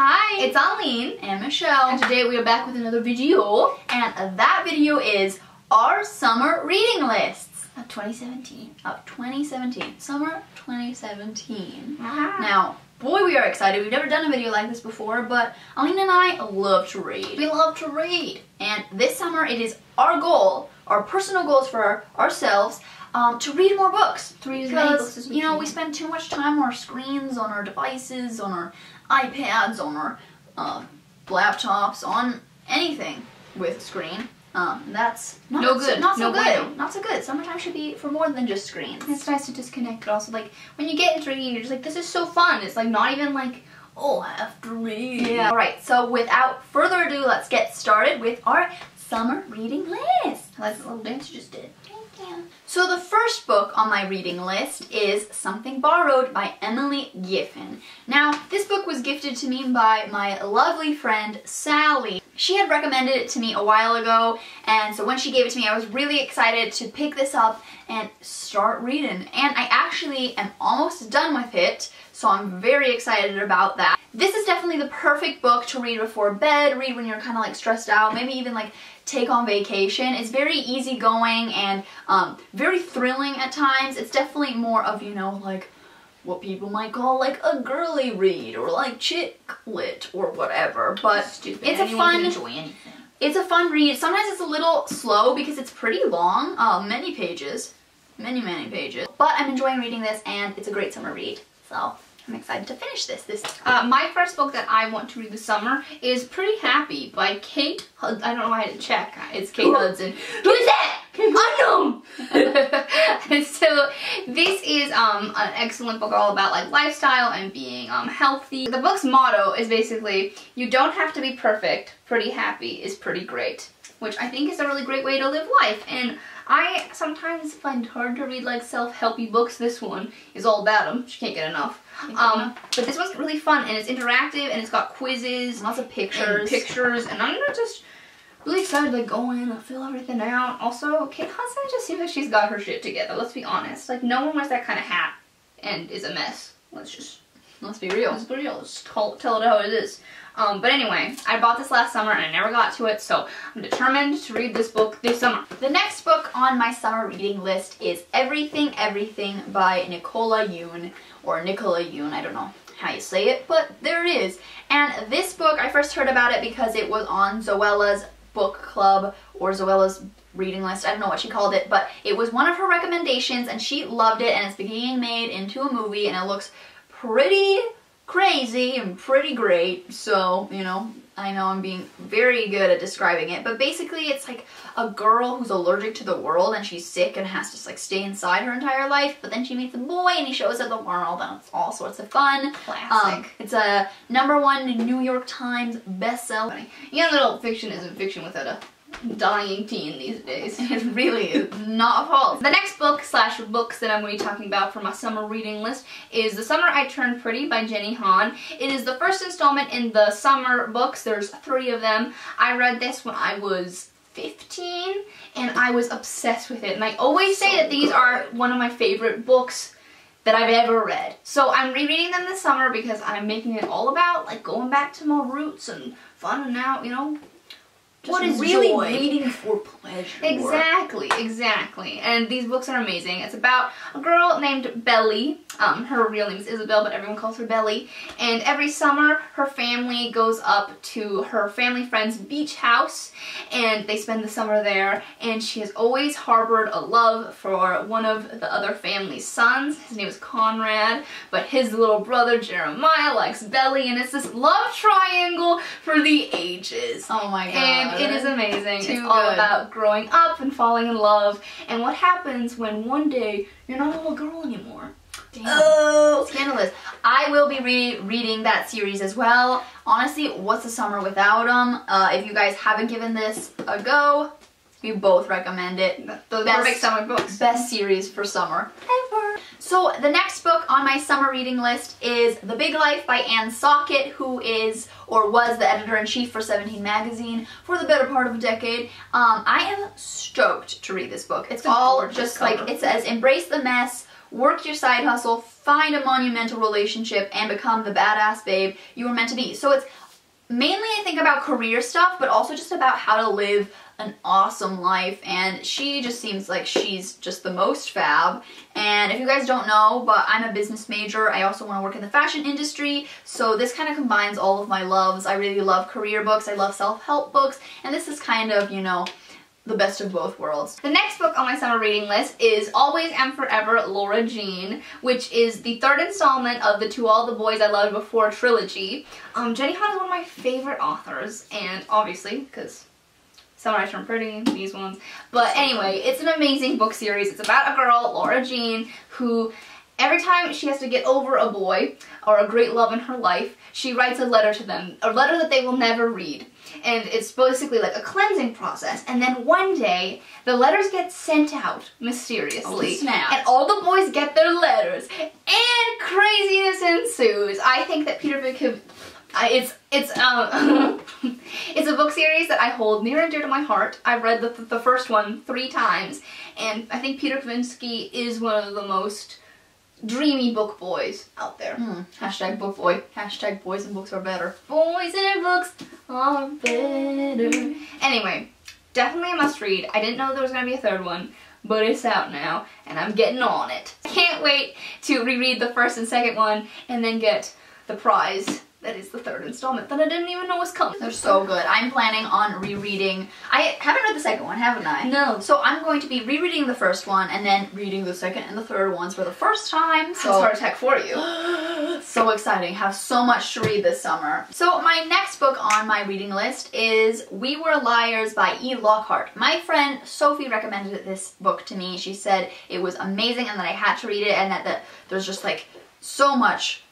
Hi, it's Aline and Michelle, and today we are back with another video, and that video is our summer reading lists of 2017. Summer 2017. Ah. Now, boy, we are excited. We've never done a video like this before, but Aline and I love to read. We love to read, and this summer it is our goal, our personal goals for ourselves, to read more books. To read as many books as we can. We spend too much time on our screens, on our devices, on our iPads, on our laptops, on anything with a screen. That's not no good. Not so No good. bueno. Not so good. Summertime should be for more than just screens. It's nice to disconnect, but also like when you get into reading, you're just like, this is so fun. It's like not even like, oh, I have to read. Yeah. All right. So without further ado, let's get started with our summer reading list. I like the little dance you just did. Thank you. So the first book on my reading list is Something Borrowed by Emily Giffin. Now, this book was gifted to me by my lovely friend Sally. She had recommended it to me a while ago, and so when she gave it to me, I was really excited to pick this up and start reading. And I actually am almost done with it, so I'm very excited about that. This is definitely the perfect book to read before bed, read when you're kind of like stressed out, maybe even like take on vacation. It's very easygoing and very thrilling at times. It's definitely more of, you know, like what people might call like a girly read or like chick lit or whatever. But Stupid. It's a Anyone fun. can enjoy anything. It's a fun read. Sometimes it's a little slow because it's pretty long, many pages, many pages. But I'm enjoying reading this, and it's a great summer read. So I'm excited to finish this. My first book that I want to read this summer is Pretty Happy by Kate Hudson. I don't know why I had to check. It's Kate Hudson. Who is that? Unknown! So this is an excellent book all about like lifestyle and being healthy. The book's motto is basically, you don't have to be perfect, pretty happy is pretty great. Which I think is a really great way to live life. And I sometimes find it hard to read like self-helpy books. This one is all about them. She can't get enough. But this one's really fun, and it's interactive, and it's got quizzes, Lots of pictures. And I'm just really excited to go in and fill everything out. Also, Kate Hudson just seems like she's got her shit together. Let's be honest. Like, no one wears that kind of hat and is a mess. Let's be real. Let's be real. Let's tell it how it is. But anyway, I bought this last summer and I never got to it, so I'm determined to read this book this summer. The next book on my summer reading list is Everything by Nicola Yoon, or Nicola Yoon, I don't know how you say it, but there it is. And this book, I first heard about it because it was on Zoella's book club, or Zoella's reading list, I don't know what she called it, but it was one of her recommendations and she loved it, and it's being made into a movie, and it looks pretty crazy and pretty great. So, you know, I know I'm being very good at describing it, but basically it's like a girl who's allergic to the world, and she's sick and has to like stay inside her entire life, but then she meets a boy and he shows her the world, and it's all sorts of fun. Classic. It's a #1 New York Times bestseller. Young adult fiction isn't fiction without a dying teen these days. It really is not false. The next book / books that I'm going to be talking about for my summer reading list is The Summer I Turned Pretty by Jenny Han. It is the first installment in the summer books. There's 3 of them. I read this when I was 15 and I was obsessed with it. And I always say that these are one of my favorite books that I've ever read. So I'm rereading them this summer because I'm making it all about like going back to my roots and finding out, you know, what is really reading for pleasure. Exactly. And these books are amazing. It's about a girl named Belly. Her real name is Isabel, but everyone calls her Belly. And every summer, her family goes up to her family friend's beach house, and they spend the summer there. And she has always harbored a love for one of the other family's sons. His name is Conrad, but his little brother Jeremiah likes Belly, and it's this love triangle for the ages. Oh my god. And it is amazing. It's all about growing up and falling in love, and what happens when one day you're not a little girl anymore. Damn. Oh, scandalous. I will be reading that series as well. Honestly, what's a summer without them? If you guys haven't given this a go, we both recommend it. The perfect summer books. Best series for summer ever. So the next book on my summer reading list is The Big Life by Ann Sockett, who is or was the editor-in-chief for 17 magazine for the better part of a decade. I am stoked to read this book. It's all just cover. like, it says, embrace the mess, work your side hustle, find a monumental relationship, and become the badass babe you were meant to be. So it's mainly, I think, about career stuff, but also just about how to live an awesome life, and she just seems like she's just the most fab. And if you guys don't know, but I'm a business major, I also want to work in the fashion industry, so this kind of combines all of my loves. I really love career books, I love self-help books, and this is kind of, you know, the best of both worlds. The next book on my summer reading list is Always and Forever, Laura Jean, which is the third installment of the To All the Boys I Loved Before trilogy. Jenny Han is one of my favorite authors, and obviously, because Summer I Turned Pretty, these ones. But anyway, it's an amazing book series. It's about a girl, Laura Jean, who every time she has to get over a boy or a great love in her life, she writes a letter to them, a letter that they will never read. And it's basically like a cleansing process. And then one day, the letters get sent out mysteriously. Oh, snap. And all the boys get their letters. And craziness ensues. I think that Peter Vick... It's it's a book series that I hold near and dear to my heart. I've read the first one 3 times, and I think Peter Kavinsky is one of the most dreamy book boys out there. Hashtag book boy. Hashtag boys and books are better. Boys and books are better. Anyway, definitely a must read. I didn't know there was going to be a third one, but it's out now, and I'm getting on it. I can't wait to reread the first and second one, and then get the prize that is the third installment that I didn't even know was coming. They're so good. I'm planning on rereading. I haven't read the second one, haven't I? No. So I'm going to be rereading the first one and then reading the second and the third ones for the first time. So heart attack for you. So exciting. Have so much to read this summer. So my next book on my reading list is We Were Liars by E. Lockhart. My friend Sophie recommended this book to me. She said it was amazing and that I had to read it, and that there's just like so much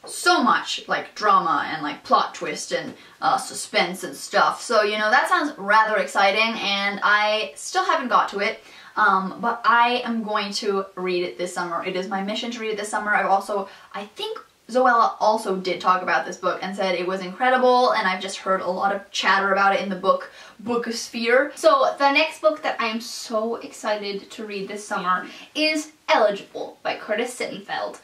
like drama and like plot twist and suspense and stuff. So, you know, that sounds rather exciting, and I still haven't got to it, but I am going to read it this summer. It is my mission to read it this summer. I think Zoella also did talk about this book and said it was incredible, and I've just heard a lot of chatter about it in the bookosphere. So the next book that I am so excited to read this summer is Eligible by Curtis Sittenfeld.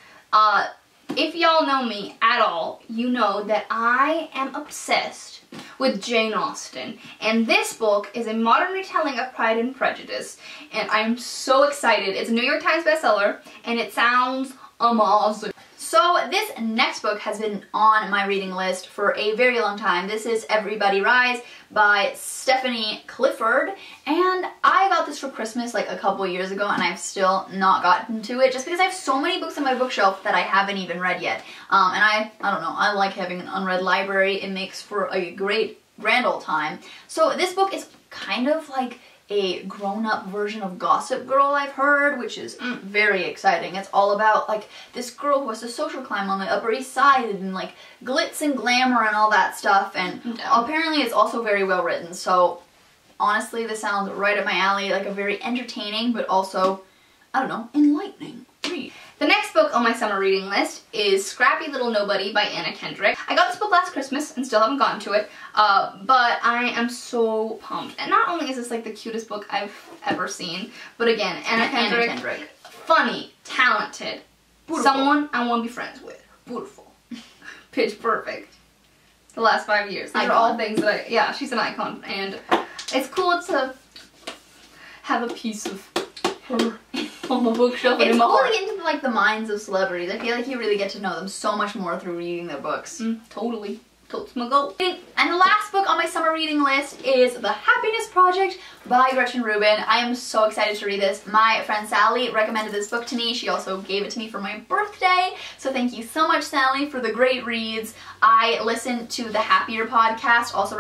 If y'all know me at all, you know that I am obsessed with Jane Austen, and this book is a modern retelling of Pride and Prejudice, and I'm so excited. It's a New York Times bestseller, and it sounds amazing. So this next book has been on my reading list for a very long time. This is Everybody Rise by Stephanie Clifford, and I got this for Christmas like a couple years ago, and I've still not gotten to it just because I have so many books on my bookshelf that I haven't even read yet. And I don't know, I like having an unread library. It makes for a great grand old time. So this book is kind of like a grown-up version of Gossip Girl, I've heard, which is very exciting. It's all about like this girl who has to social climb on the Upper East Side and like glitz and glamour and all that stuff, and apparently it's also very well written. So honestly, this sounds right up my alley, like a very entertaining but also, I don't know, enlightening read. The next book on my summer reading list is Scrappy Little Nobody by Anna Kendrick. I got this book last Christmas and still haven't gotten to it, but I am so pumped. And not only is this like the cutest book I've ever seen, but again, Anna Kendrick, funny, talented, beautiful. Someone I want to be friends with, beautiful, pitch perfect. The last 5 years. These are all things that yeah, she's an icon, and it's cool to have a piece of her on the bookshelf. It's cool to get into like the minds of celebrities. I feel like you really get to know them so much more through reading their books. Totally. Totes my goal. And the last book on my summer reading list is The Happiness Project by Gretchen Rubin. I am so excited to read this. My friend Sally recommended this book to me. She also gave it to me for my birthday. So thank you so much, Sally, for the great reads. I listened to the Happier podcast, also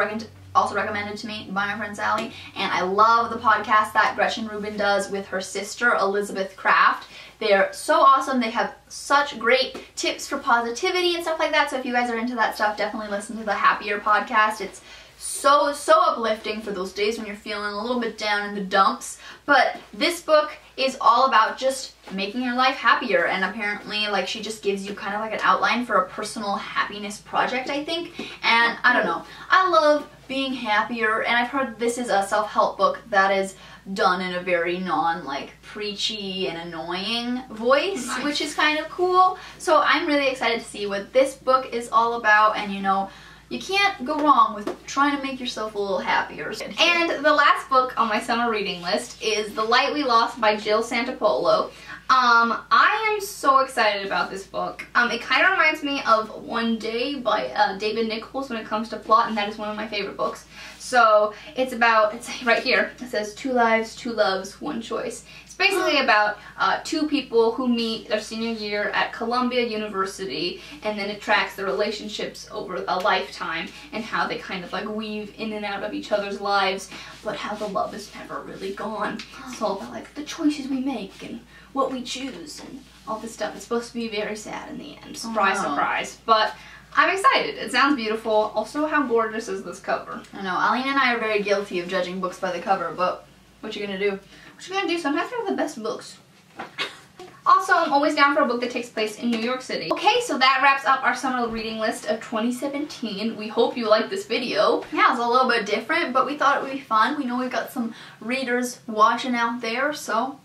recommended to me by my friend Sally, and I love the podcast that Gretchen Rubin does with her sister Elizabeth Kraft. They're so awesome. They have such great tips for positivity and stuff like that, so if you guys are into that stuff, definitely listen to the Happier podcast. It's so uplifting for those days when you're feeling a little bit down in the dumps. But this book is all about just making your life happier, and apparently like she just gives you kind of like an outline for a personal happiness project, I think. And I don't know, I love being happier, and I've heard this is a self-help book that is done in a very preachy and annoying voice, Nice. which is kind of cool. So I'm really excited to see what this book is all about, and you can't go wrong with trying to make yourself a little happier. And the last book on my summer reading list is The Light We Lost by Jill Santopolo. I am so excited about this book. It kind of reminds me of One Day by David Nichols when it comes to plot, and that is one of my favorite books. So it's right here, it says 2 lives, 2 loves, 1 choice. It's basically about 2 people who meet their senior year at Columbia University, and then it tracks their relationships over a lifetime and how they kind of weave in and out of each other's lives, but how the love is never really gone. It's all about the choices we make and what we choose and all this stuff. It's supposed to be very sad in the end. Surprise, surprise. But I'm excited. It sounds beautiful. Also, how gorgeous is this cover? I know, Aline and I are very guilty of judging books by the cover, but what you gonna do? What you gonna do? Sometimes they're the best books. Also, I'm always down for a book that takes place in New York City. Okay, so that wraps up our summer reading list of 2017. We hope you liked this video. Yeah, it's a little bit different, but we thought it would be fun. We know we've got some readers watching out there, so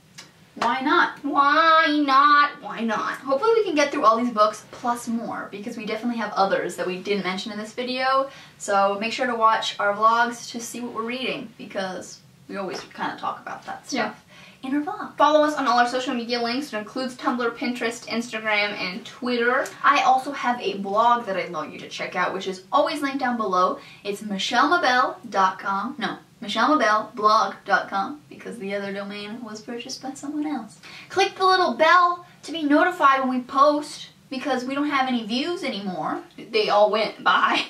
why not? Why not? Why not? Hopefully we can get through all these books plus more, because we definitely have others that we didn't mention in this video. So make sure to watch our vlogs to see what we're reading, because we always kind of talk about that stuff in our vlog. Follow us on all our social media links. It includes Tumblr, Pinterest, Instagram, and Twitter. I also have a blog that I'd love you to check out, which is always linked down below. It's michellemabel.com. No, michellemabelblog.com, because the other domain was purchased by someone else. Click the little bell to be notified when we post, because we don't have any views anymore. They all went by.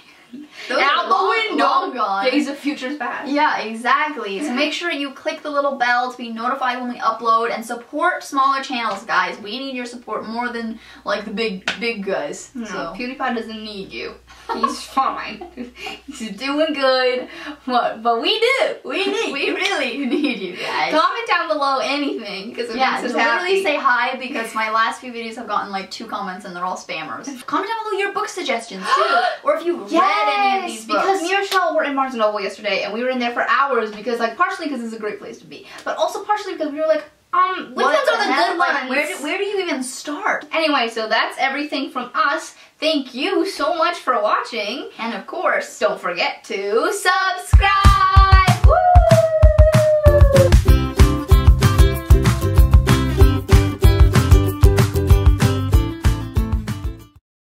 Those out are the window. long gone. Days of futures past. Yeah, exactly. So make sure you click the little bell to be notified when we upload, and support smaller channels, guys. We need your support more than the big guys. No, So PewDiePie doesn't need you. He's fine. He's doing good. But we do. We really need you guys. Comment down below anything, because it makes us literally happy. say hi, because my last few videos have gotten 2 comments and they're all spammers. Comment down below your book suggestions too, or if you've read any of these books. Because me and Michelle were in Barnes & Noble yesterday, and we were in there for hours, because partially because it's a great place to be, but also partially because we were like, which ones are the good ones? Where do you even start? Anyway, so that's everything from us. Thank you so much for watching. And of course, Don't forget to subscribe!